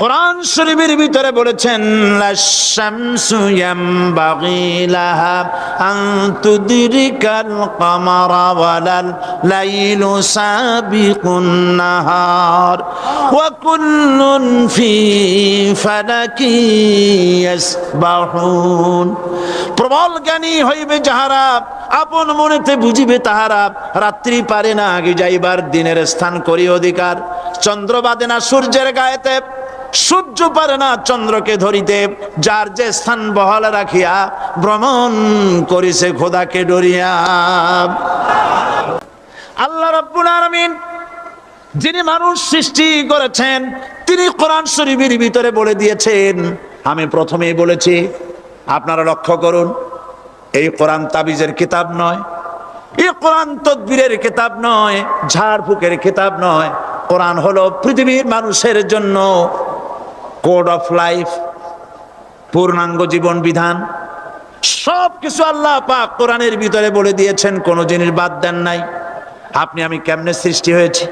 কোরআন শরীফের ভিতরে বলেছেন লাশ-শামসু ইয়ামবাগি লাহা আন তুদরিকাল কামারা ওয়ালাল লাইলু সাবিকুন নাহার ওয়া কুল্লুন ফি ফালাকি ইয়াসবাহুন। প্রবল জ্ঞানী হইবে যাহারা, আপন মনেতে বুঝিবে তাহারা। রাত্রি পারে না আগে যাইবার, দিনের স্থান করি অধিকার। চন্দ্র বাদে না সূর্যের গায়েতে, সূর্য পারে না চন্দ্রকে ধরিতে। যার যে স্থান বহাল রাখিয়া ভ্রমণ করিছে খোদাকে ডরিয়া। আল্লাহ রাব্বুল আলামিন যিনি মানুষ সৃষ্টি করেছেন, তিনি কোরআন শরীফের ভিতরে বলে দিয়েছেন। আমি প্রথমেই বলেছি, আপনারা লক্ষ্য করুন, এই কোরআন তাবিজের কিতাব নয়, এই কোরআন তদবিরের কিতাব নয়, ঝাড়ফুঁকের কিতাব নয়। কোরআন হলো পৃথিবীর মানুষের জন্য কোড অফ লাইফ, পূর্ণাঙ্গ জীবন বিধান। সব কিছু আল্লাহ পাক কোরআনের ভিতরে বলে দিয়েছেন, কোনো জিনিস বাদ দেন নাই। আপনি আমি কেমনে সৃষ্টি হয়েছি,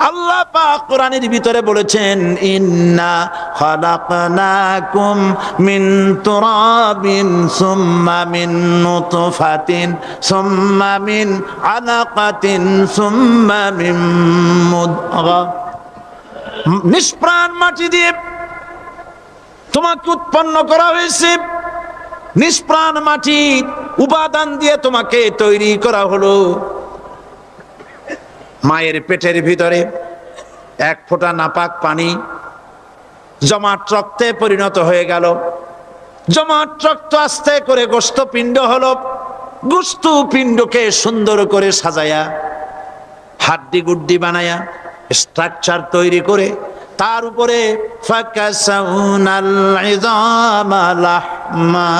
আল্লাহ পাক কোরআনের ভিতরে বলেছেন ইন্না খালাকনাকুম মিন তুরাবিন সুম্মা মিন নুতফাতিন সুম্মা মিন আলাকাতিন সুম্মা মিন মুদগা। নিষ্প্রাণ মাটি দিয়ে তোমাকে উৎপন্ন করা হয়েছে, নিষ্প্রাণ মাটি উপাদান দিয়ে তোমাকে তৈরি করা হলো। মায়ের পেটের ভিতরে এক ফোঁটা নাপাক পানি জমাট রক্তে পরিণত হয়ে গেল। জমাট রক্ত আস্তে করে গোস্ত পিণ্ড হলো। গোস্ত পিণ্ডকে সুন্দর করে সাজায়া, হাড্ডি গুড্ডি বানায়া, স্ট্রাকচার তৈরি করে তার উপরে ফাকাসাউনাল ইযামা লাহমা,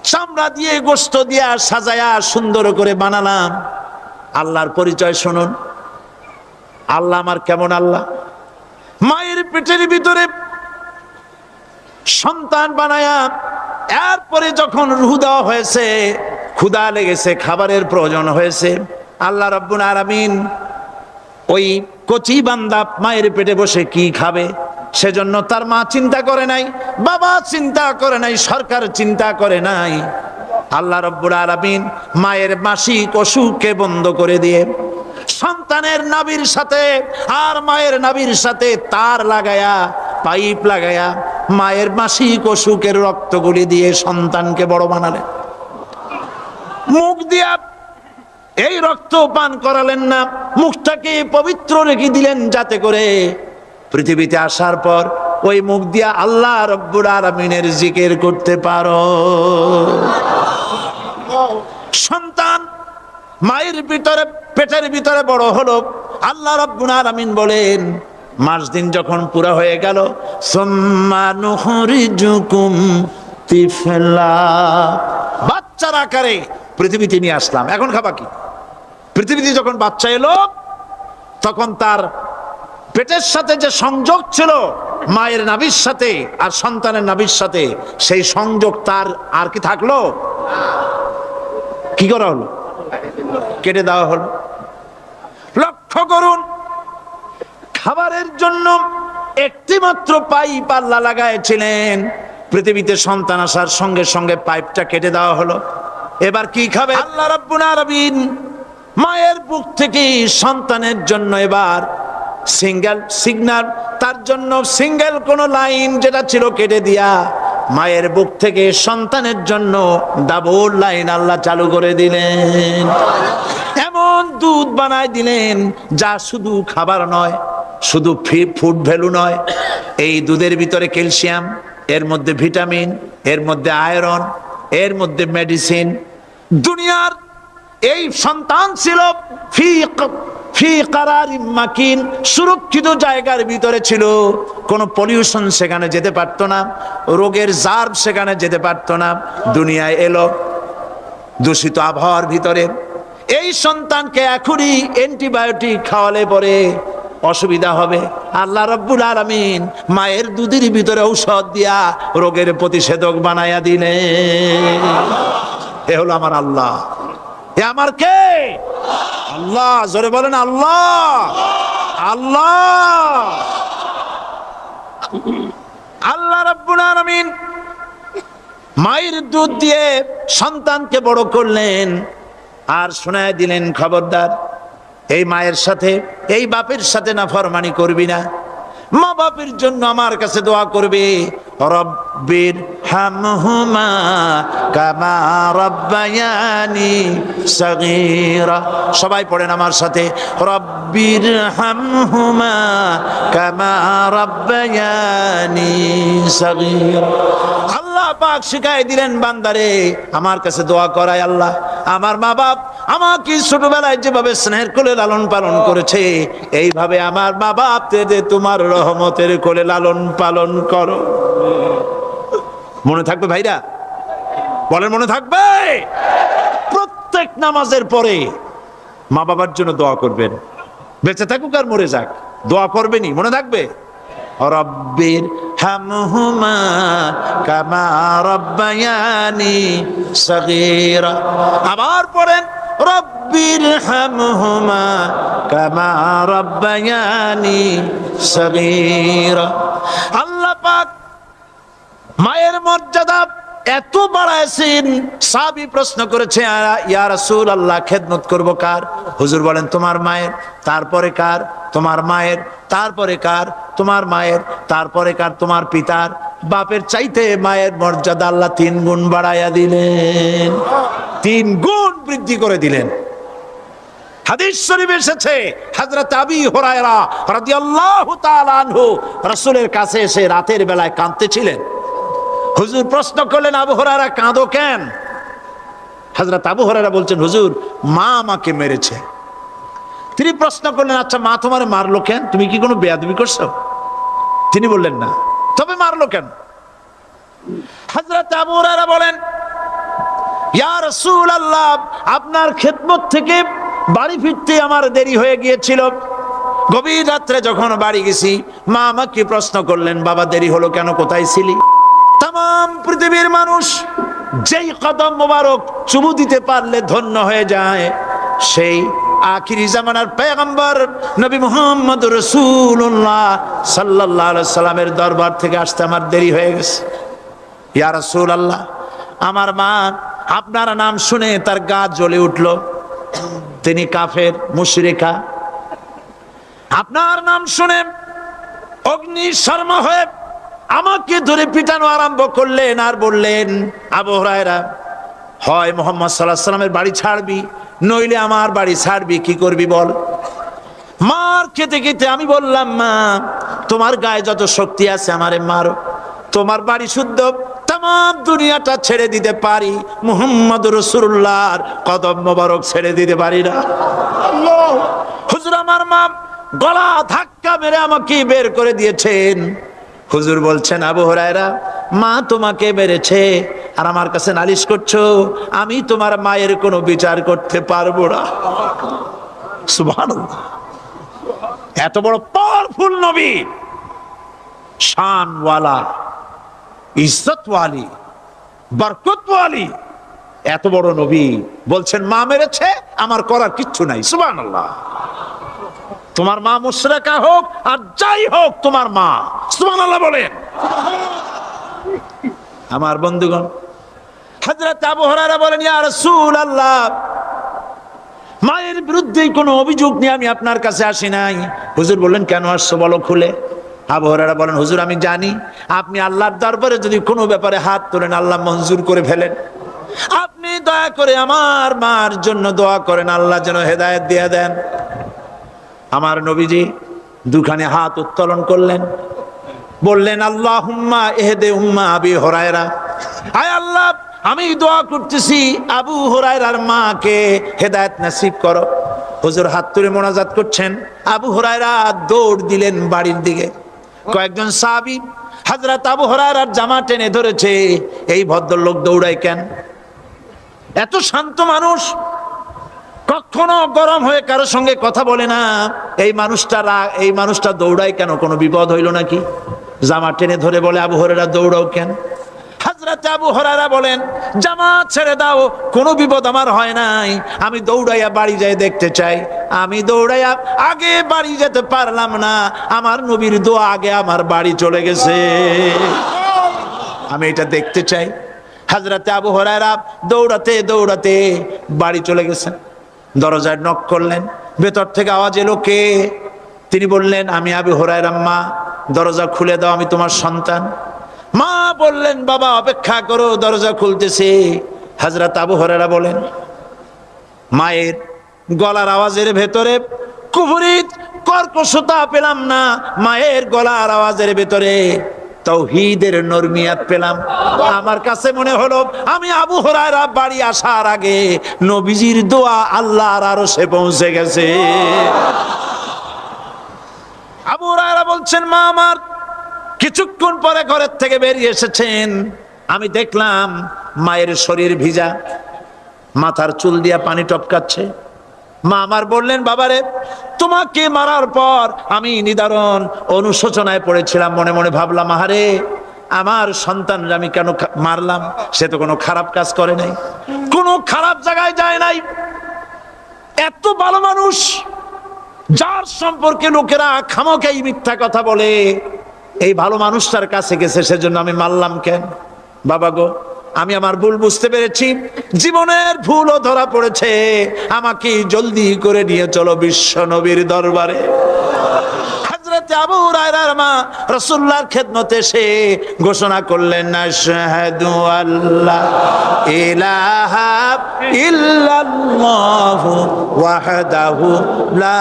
চামড়া দিয়ে গোস্ত দিয়া সাজায়া সুন্দর করে বানালাম। আল্লাহর পরিচয় শুনুন, আল্লাহ আমার কেমন আল্লাহ। মায়ের পেটের ভিতরে সন্তান বানায়া, এরপরে যখন রূহ দেওয়া হয়েছে, ক্ষুধা লেগেছে, খাবারের প্রয়োজন হয়েছে, আল্লাহ রাব্বুল আলামিন ওই কচি বান্দা মায়ের পেটে বসে কি খাবে, সেজন্য তার মা চিন্তা করে নাই, বাবা চিন্তা করে নাই, সরকার চিন্তা করে নাই। আল্লাহ রাব্বুল আলামিন মায়ের মাসিক অসুখকে বন্ধ করে দিয়ে সন্তানের নাভির সাথে আর মায়ের নাভির সাথে তার লাগায়া, পাইপ লাগায়া মায়ের মাসিক অসুখের রক্তগুলি দিয়ে সন্তানকে বড় বানালেন। মুখ দিয়া এই রক্ত পান করালেন না, মুখটাকে পবিত্র রেখে দিলেন, যাতে করে পৃথিবীতে আসার পর ওই মুখ দিয়া আল্লাহ রাব্বুল আলামিনের জিকির করতে পারো। সন্তান মায়ের ভিতরে, পেটের ভিতরে বড় হলো। আল্লাহ রাব্বুল আলামিন বলেন, মাস দিন যখন পুরা হয়ে গেল, সুম্মা নুখরিজুকুম তিফলা, বাচ্চার আকারে পৃথিবীতে নিয়ে আসলাম। এখন খাবা কি? পৃথিবীতে যখন বাচ্চা এলো, তখন তার পেটের সাথে যে সংযোগ ছিল মায়ের নাভির সাথে আর সন্তানের নাভির সাথে, সেই সংযোগ তার আর কি থাকলো? কি করা হলো? কেটে দেওয়া হলো। লক্ষ্য করুন, খাবারের জন্য একটি মাত্র পাইপ আল্লাহ লাগাইছিলেন, পৃথিবীতে সন্তান আসার সঙ্গে সঙ্গে পাইপটা কেটে দেওয়া হলো। এবার কি খাবে? আল্লাহ রাব্বুল আলামিন মায়ের বুক থেকে সন্তানের জন্য এবার সিঙ্গেল সিগন্যাল, তার জন্য সিঙ্গেল কোন লাইন যেটা ছিল কেটে দিয়া মায়ের বুক থেকে সন্তানের জন্য ডাবল লাইন আল্লাহ চালু করে দিলেন। এমন দুধ বানায় দিলেন যা শুধু খাবার নয়, শুধু ফুড ভ্যালু নয়। এই দুধের ভিতরে ক্যালসিয়াম, এর মধ্যে ভিটামিন, এর মধ্যে আয়রন, এর মধ্যে মেডিসিন। দুনিয়ার এই সন্তান ছিল ফি কারারিম মাকিন, সুরক্ষিত জায়গার ভিতরে ছিল। কোনো পলিউশন সেখানে যেতে পারতো না, রোগের জার্ম সেখানে যেতে পারতো না। দুনিয়ায় এলো দূষিত আবহাওয়ার ভিতরে। এই সন্তানকে এখনই অ্যান্টিবায়োটিক খাওয়ালে পরে অসুবিধা হবে। আল্লাহ রাব্বুল আলামিন মায়ের দুধের ভিতরে ঔষধ দিয়া রোগের প্রতিষেধক বানায়া দিলেন। এ হলো আমার আল্লাহ। এ আমার কে? আল্লাহ। জোরে বলেন আল্লাহ। আল্লাহ। মায়ের দুধ দিয়ে সন্তানকে বড় করলেন, আর শোনায় দিলেন খবরদার এই মায়ের সাথে, এই বাপের সাথে নাফরমানি করবি না। মা বাপের জন্য আমার কাছে দোয়া করবে, রব্বির হামহুমা কামা রাব্বায়ানি সাগীরা। সবাই পড়েন আমার সাথে, রব্বির হামহুমা কামা রাব্বায়ানি সাগীরা। আল্লাহ পাক শিখাই দিলেন বান্দারে আমার কাছে দোয়া করায়, আল্লাহ আমার মা বাপ আমাকে ছোটবেলায় যেভাবে স্নেহের কোলে লালন পালন করেছে, এইভাবে আমার মা বাপকে তোমার রহমতের কোলে লালন পালন করো। মনে থাকবে ভাইরা? বলেন মনে থাকবে? প্রত্যেক নামাজের পরে মা বাবার জন্য দোয়া করবেন, বেঁচে থাকুক আর মরে যাক, দোয়া করবেনই, মনে থাকবে। রব্বির হামহুমা কামা রাব্বায়ানি সাগীরা। আবার পড়েন, রব্বির হামহুমা কামা রাব্বায়ানি সাগীরা। আল্লাহ পাক মায়ের মর্যাদা এত বাড়াইছেন, সাহাবী প্রশ্ন করেছে, ইয়া রাসূলুল্লাহ খেদমত করব কার? হুজুর বলেন তোমার মায়ের, তারপরে কার? তোমার মায়ের, তারপরে কার? তোমার মায়ের, তারপরে কার? তোমার পিতার। বাপের চাইতে মায়ের মর্যাদা আল্লাহ 3 গুণ বাড়াইয়া দিলেন, 3 গুণ বৃদ্ধি করে দিলেন। হাদিস শরীফে এসেছে, হযরত আবী হুরায়রা রাদিয়াল্লাহু তাআলা আনহু রাসূলের কাছে এসে রাতের বেলায় কাঁদতেছিলেন। হুজুর প্রশ্ন করলেন, আবু হুরায়রা কাঁদো কেন? হযরত আবু হুরায়রা বলছেন, হুজুর মা আমাকে মেরেছে। তিনি প্রশ্ন করলেন, আচ্ছা মা তোমারে মারলো কেন? তুমি কি কোনো বেয়াদবি করছো? তিনি বললেন না, তবে মারলো কেন? হযরত আবু হুরায়রা বলেন, ইয়া রাসূলুল্লাহ আপনার খেদমত থেকে বাড়ি ফিরতে আমার দেরি হয়ে গিয়েছিল। গভীর রাত্রে যখন বাড়ি গেছি, মা আমাকে প্রশ্ন করলেন, বাবা দেরি হলো কেন, কোথায় ছিলি? তাম পৃথিবীর মানুষ যেই কদম মোবারক চুমু দিতে পারলে ধন্য হয়ে যায়, সেই আখিরি জামানার পয়গম্বর নবী মুহাম্মদ রাসূলুল্লাহ সাল্লাল্লাহু আলাইহি সাল্লামের দরবার থেকে আসতে আমার দেরি হয়ে গেছে। ইয়া রাসূলুল্লাহ আমার মা আপনার নাম শুনে তার গা জ্বলে উঠল, তিনি কাফের মুশরিকা। আপনার নাম শুনে অগ্নি শর্মা হয়ে আমাকে ধরে পিটানো আরম্ভ করলেন, আর বললেন, আবু হুরায়রা হয় মুহাম্মদ সাল্লাল্লাহু আলাইহি সাল্লামের বাড়ি ছাড়বি, নইলে আমার বাড়ি ছাড়বি, কি করবি বল? মার খেতে খেতে আমি বললাম, মা তোমার গায়ে যত শক্তি আছে আমারে মারো, তোমার বাড়ি শুদ্ধ, তাম দুনিয়াটা ছেড়ে দিতে পারি, মুহাম্মদ রাসূলুল্লাহর কদম মোবারক ছেড়ে দিতে পারি না। হুজুর আমার মা গলা ধাক্কা মেরে আমাকে বের করে দিয়েছেন। হুজুর বলছেন, আবু হুরায়রা মা তোমাকে মেরেছে আর আমার কাছে নালিশ করছো, আমি তোমার মায়ের কোনো বিচার করতে পারবো না। সুবহানাল্লাহ, এত বড় পাওয়ারফুল নবী, শানওয়ালা, ইজ্জতওয়ালি, বরকতওয়ালি, এত বড় নবী বলছেন মা মেরেছে, আমার করার কিচ্ছু নাই। সুবহানাল্লাহ। তোমার মা মুশরিকা হোক আর যাই হোক, তোমার মা। সুবহানাল্লাহ বলেন। আমার বন্ধুগণ, হযরত আবু হুরায়রা বলেন, ইয়া রাসূলুল্লাহ মায়ের বিরুদ্ধে কোনো অভিযোগ নিয়ে আমি আপনার কাছে আসি নাই। হুজুর বললেন, কেন আসছো বলো খুলে। আবু হুরায়রা বলেন, হুজুর আমি জানি আপনি আল্লাহর দরবারে যদি কোনো ব্যাপারে হাত তোলেন আল্লাহ মঞ্জুর করে ফেলেন। আপনি দয়া করে আমার মার জন্য দোয়া করেন, আল্লাহ যেন হেদায়েত দিয়ে দেন। আমার নবীজি দুখানে হাত উত্তোলন করলেন, বললেন, আল্লাহুম্মা ইহদি উম্মা আবি হুরায়রা, আয় আল্লাহ আমি দোয়া করতেছি আবু হুরায়রার মাকে হেদায়েত নসিব করো। হুজুর হাত তুলে মোনাজাত করছেন, আবু হুরায়রা দৌড় দিলেন বাড়ির দিকে। কয়েকজন সাহাবী হযরত আবু হুরায়রার জামা টেনে ধরেছে, এই ভদ্রলোক দৌড়ায় কেন? এত শান্ত মানুষ, কখনো গরম হয়ে কারোর সঙ্গে কথা বলে না, এই মানুষটা দৌড়ায় কেন? কোনো বিপদ হইল নাকি? জামা টেনে ধরে বলে, আবু হুরায়রা দৌড়াও কেন? হযরত আবু হুরায়রা বলেন, জামা ছেড়ে দাও, কোনো বিপদ আমার হয় নাই, আমি দৌড়াইয়া বাড়ি যাই দেখতে চাই। আমি দৌড়াইয়া আগে বাড়ি যেতে পারলাম না, আমার নবীর দোয়া আগে আমার বাড়ি চলে গেছে, আমি এটা দেখতে চাই। হযরতে আবু হুরায়রা দৌড়াতে দৌড়াতে বাড়ি চলে গেছেন। দরজায় নক করলেন, ভেতর থেকে আওয়াজ এলো, কে? তিনি বললেন, আমি আবু হুরায়রা। মা, দরজা খুলে দাও, আমি তোমার সন্তান। মা বললেন, বাবা অপেক্ষা করো, দরজা খুলতেছে। হযরত আবু হুরায়রা বলেন, মায়ের গলার আওয়াজের ভেতরে কুফরিত কর্কশতা পেলাম না, মায়ের গলার আওয়াজের ভেতরে তাওহীদের নরমিয়াত পেলাম। আমার কাছে মনে হলো আমি আবু হুরায়রা বাড়ি আসার আগে নবীজির দোয়া আল্লাহর আরশে পৌঁছে গেছে। আবু হুরায়রা বলছেন, মা আমার কিছুক্ষণ পরে ঘরের থেকে বেরিয়ে এসেছেন, আমি দেখলাম মায়ের শরীর ভিজা, মাথার চুল দিয়া পানি টপকাচ্ছে। মা আমার বললেন, বাবারে তোমাকে মারার পর আমি নিদারুণ অনুশোচনায় পড়েছিলাম, মনে মনে ভাবলাম, আহারে আমার সন্তান আমি কেন মারলাম? সে তো কোনো খারাপ কাজ করে নাই, কোনো খারাপ জায়গায় যায় নাই, এত ভালো মানুষ যার সম্পর্কে লোকেরা খামোখাই মিথ্যা কথা বলে, এই ভালো মানুষটার কাছে গেছে, সেজন্য আমি মারলাম কেন? বাবা গো, আমি আমার ভুল বুঝতে পেরেছি, জীবনের ভুলও ধরা পড়েছে, আমাকে জলদি করে নিয়ে চলো বিশ্ব নবীর দরবারে। হযরত আবু হুরায়রার মা রাসূলুল্লাহর খেদমতে এসে ঘোষণা করলেন, আশহাদু আল্লা ইলাহা ইল্লাল্লাহু ওয়াহদাহু লা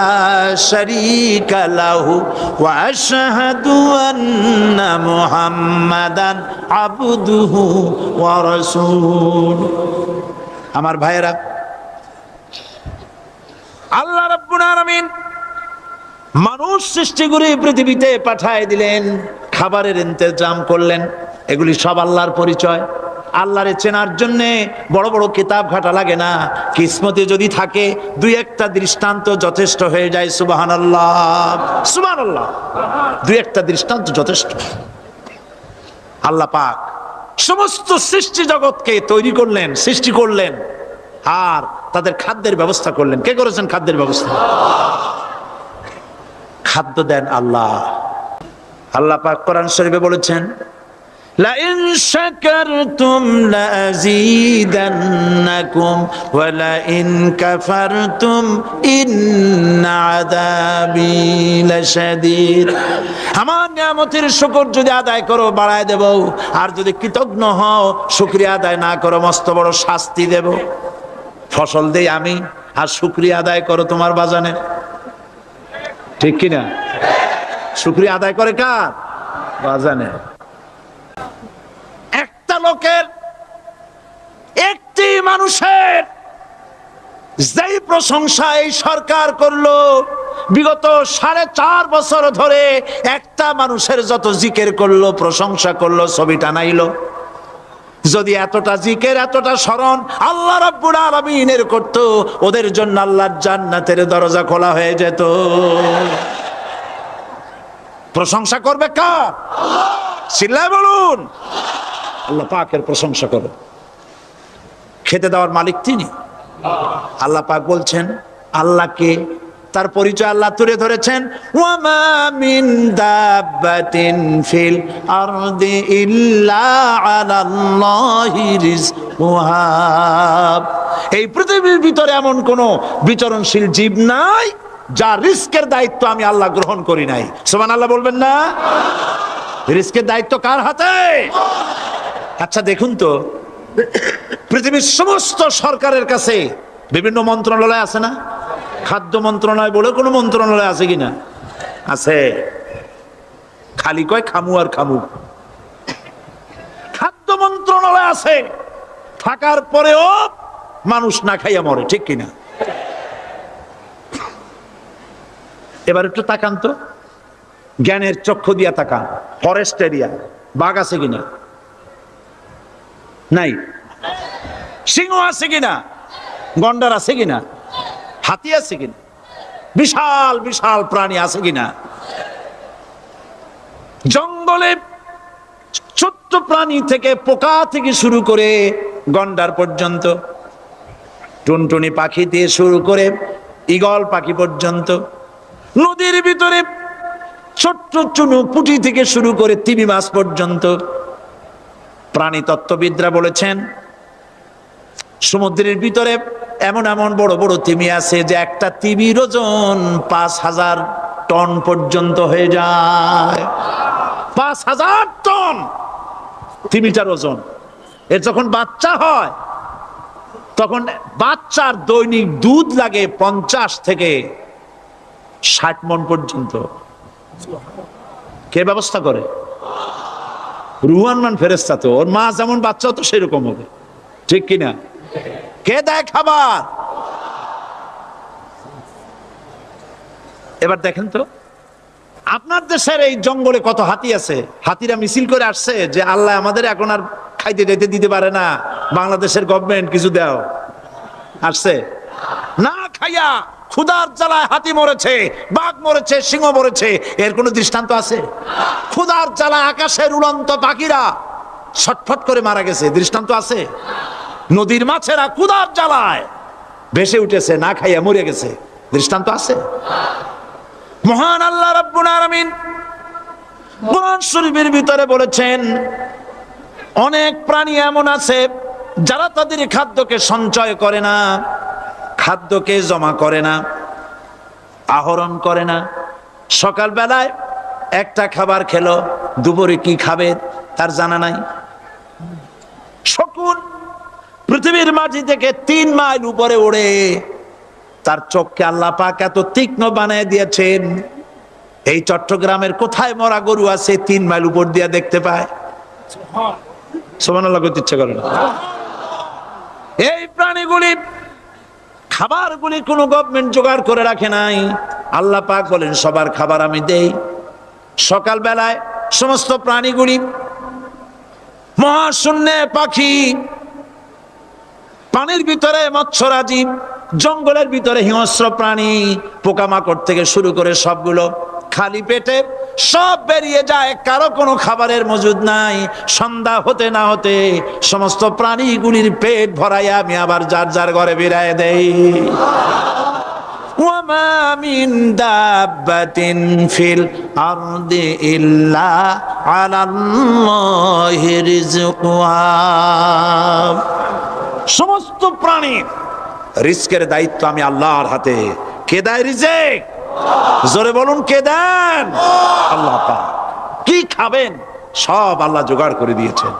শারীকা লাহু ওয়া আশহাদু আন্না মুহাম্মাদান আবদুহু ওয়া রাসূলুহু। আমার ভাইয়েরা, আল্লাহ রাব্বুল আলামিন মানুষ সৃষ্টি করে পৃথিবীতে পাঠায় দিলেন, খাবারের ইন্তজাম করলেন, এগুলি সব আল্লাহর পরিচয়। আল্লাহরে চেনার জন্য বড় বড় কিতাব ঘাটা লাগে না, কিসমতে যদি থাকে দুই একটা দৃষ্টান্ত যথেষ্ট হয়ে যায়। সুবহানাল্লাহ, সুবহানাল্লাহ, দুই একটা দৃষ্টান্ত যথেষ্ট। আল্লাহ পাক সমস্ত সৃষ্টি জগৎকে তৈরি করলেন, সৃষ্টি করলেন, আর তাদের খাদ্যের ব্যবস্থা করলেন। কে করেছেন খাদ্যের ব্যবস্থা? খাদ্য দেন আল্লাহ। আল্লাহ পাক কোরআন শরীফে বলেছেন, লা ইন শাকারতুম লাযীদান্নাকুম ওয়া লা ইন কাফারতুম ইন্না আযাবি লাশাদীদ। আমার নিয়ামতের শুকর যদি আদায় করো বাড়ায় দেব, আর যদি কৃতজ্ঞ হও, শুকরিয়া আদায় না করো, মস্ত বড় শাস্তি দেব। ফসল দেই আমি, আর শুকরিয়া আদায় করো তোমার বাজানে, ঠিক কিনা? শুকরিয়া আদায় করে কার? বাজানে। একটা লোকের, একটি মানুষের যেই প্রশংসা এই সরকার করলো, বিগত 4.5 বছর ধরে একটা মানুষের যত জিকির করলো, প্রশংসা করলো, ছবি টানাইলো, যদি এতটা জিকির এতটা স্মরণ আল্লাহ রাব্বুল আলামিনের করতো, ওদের জন্য আল্লাহর জান্নাতের দরজা খোলা হয়ে যেত। প্রশংসা করবে কার? আল্লাহ। চিল্লায় বলুন, আল্লাহ পাকের প্রশংসা করো। খেতে দেওয়ার মালিক তিনি। আল্লাহ পাক বলছেন, আল্লাহকে, তার পরিচয় আল্লাহ তুলে ধরেছেন, ওয়ামা মিন দাব্বাতিন ফিল আরদি ইল্লা আলাল্লাহি রিজকুহা। এই পৃথিবীর ভিতরে এমন কোন বিচরণশীল জীব নাই যার রিস্কের দায়িত্ব আমি আল্লাহ গ্রহণ করি নাই। সুবহানাল্লাহ বলবেন না? রিস্কের দায়িত্ব কার হাতে? আচ্ছা দেখুন তো, পৃথিবীর সমস্ত সরকারের কাছে বিভিন্ন মন্ত্রণালয় আছে না? খাদ্য মন্ত্রণালয় বলে কোনো মন্ত্রণালয় আছে কিনা? আছে। খালি কয় খামু আর খামু। খাদ্য মন্ত্রণালয় আছে, থাকার পরেও মানুষ না খাইয়া মরে, ঠিক কিনা? এবার একটু তাকান তো, জ্ঞানের চক্ষু দিয়া তাকান, ফরেস্ট এরিয়া, বাঘ আছে কিনা? নাই। সিংহ আছে কিনা? গন্ডার আছে কিনা? হাতি আছে কিনা? বিশাল বিশাল প্রাণী আছে কিনা? জঙ্গলে ছোট্ট প্রাণী থেকে, পোকা থেকে শুরু করে গন্ডার পর্যন্ত, টুনটুনি পাখি দিয়ে শুরু করে ঈগল পাখি পর্যন্ত, নদীর ভিতরে ছোট্ট চুনু পুঁটি থেকে শুরু করে তিমি মাছ পর্যন্ত, প্রাণী তত্ত্ববিদরা বলেছেন সমুদ্রের ভিতরে এমন এমন বড় বড় তিমি আছে যে একটা তিমির ওজন 5000 টন পর্যন্ত হয়ে যায়। 5000 টন তিমিটার ওজন। এর যখন বাচ্চা হয় তখন বাচ্চার দৈনিক দুধ লাগে 50 থেকে 60 মণ পর্যন্ত। কে ব্যবস্থা করে? রুহান মান ফেরেশতা। তো ওর মা যেমন বাচ্চা তো সেরকম হবে, ঠিক কিনা? কে দেয় খাবার? এবার দেখেন তো আপনার দেশের এই জঙ্গলে কত হাতি আছে। হাতিরা মিছিল করে আসছে যে আল্লাহ আমাদের এখন আর খাইতে যাইতে দিতে পারে না, বাংলাদেশের গভর্নমেন্ট কিছু দাও। আসছে না, খাইয়া ক্ষুধার জ্বালায় হাতি মরেছে, বাঘ মরেছে, সিংহ মরেছে। এর কোনো দৃষ্টান্ত আছে? ক্ষুধার জ্বালায় আকাশের উড়ন্ত পাখিরা ছটফট করে মারা গেছে, দৃষ্টান্ত আছে? নদীর মাছেরা ক্ষুধার জ্বালায় ভেসে উঠেছে, না খাইয়া মরে গেছে, দৃষ্টান্ত আছে? মহান আল্লাহ রাব্বুল আলামিন কোরআন শরীফের ভিতরে বলেছেন অনেক প্রাণী এমন আছে যারা তাদের খাদ্যকে সঞ্চয় করে না, খাদ্যকে জমা করে না, আহরণ করে না। সকাল বেলায় একটা খাবার খেলো, দুপুরে কি খাবে তার জানা নাই। শকুন পৃথিবীর মাটি থেকে 3 মাইল উপরে ওড়ে, তার চোখকে আল্লাহ পাক এত তীক্ষ্ণ বানিয়ে দিয়েছেন। এই চট্টগ্রামের কোথায় মরা গরু আছে 3 মাইল উপর দিয়ে দেখতে পায়? সুবহানাল্লাহ করতে ইচ্ছা করে না। এই প্রাণীগুলি খাবারগুলি কোনো গভর্নমেন্ট জোগাড় করে রাখে নাই। আল্লাহ পাক বলেন সবার খাবার আমি দেই। সকাল বেলায় সমস্ত প্রাণীগুলি, মহাশূন্যে পাখি, পানির ভিতরে মৎস্যরাজি, জঙ্গলের ভিতরে হিংস্র প্রাণী, পোকামাকড় থেকে শুরু করে সবগুলো খালি পেটে সব বেরিয়ে যায়, কারো কোনো খাবারের মজুদ নাই। সন্ধ্যা হতে না হতে সমস্ত প্রাণীগুলির পেট ভরাইয়া আমি আবার যার যার ঘরে বেরায় দেই। ওয়ামা মিন দাব্বাতিন ফিল আরদি ইল্লা আলাল্লাহি রিজকুহা। সমস্ত প্রাণীর রিজকের দায়িত্ব আমি আল্লাহর হাতে। কে দেয় রিজেক? জোরে বলুন, কে দেন? আল্লাহ পাক। কি খাবেন সব আল্লাহ জোগাড় করে দিয়েছেন।